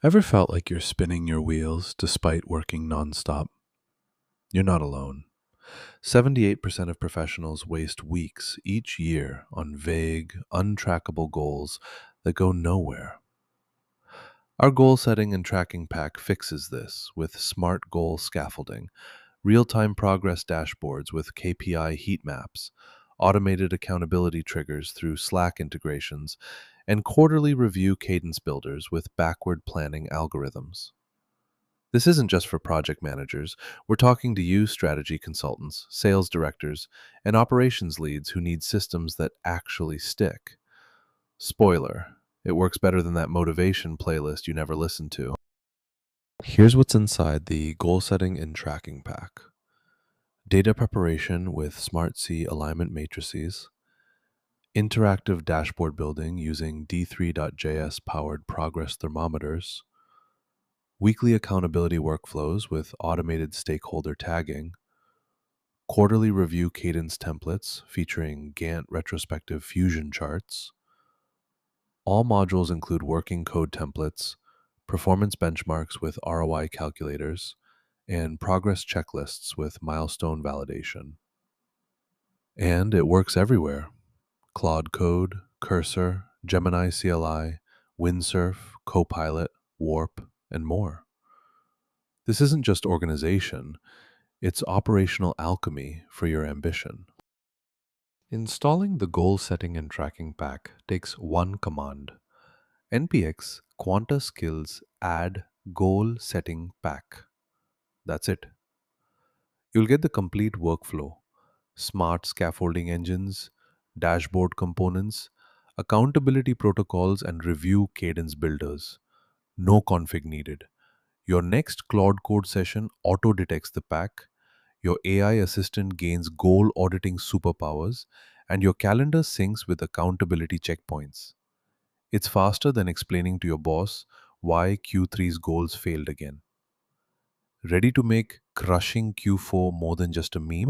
Ever felt like you're spinning your wheels despite working nonstop? You're not alone. 78% of professionals waste weeks each year on vague, untrackable goals that go nowhere. Our goal setting and tracking pack fixes this with smart goal scaffolding, real time progress dashboards with KPI heat maps, automated accountability triggers through Slack integrations, and quarterly review cadence builders with backward planning algorithms. This isn't just for project managers. We're talking to you, strategy consultants, sales directors, and operations leads who need systems that actually stick. Spoiler, it works better than that motivation playlist you never listen to. Here's what's inside the goal setting and tracking pack: data preparation with SmartC alignment matrices, interactive dashboard building using D3.js powered progress thermometers, weekly accountability workflows with automated stakeholder tagging, quarterly review cadence templates featuring Gantt retrospective fusion charts. All modules include working code templates, performance benchmarks with ROI calculators, and progress checklists with milestone validation. And it works everywhere: Claude Code, Cursor, Gemini CLI, Windsurf, Copilot, Warp, and more. This isn't just organization, it's operational alchemy for your ambition. Installing the goal setting and tracking pack takes one command: npx quanta-skills add goal setting pack. That's it. You'll get the complete workflow: smart scaffolding engines, dashboard components, accountability protocols, and review cadence builders. No config needed. Your next Claude code session auto detects the pack, your AI assistant gains goal auditing superpowers, and your calendar syncs with accountability checkpoints. It's faster than explaining to your boss why Q3's goals failed again. Ready to make crushing Q4 more than just a meme?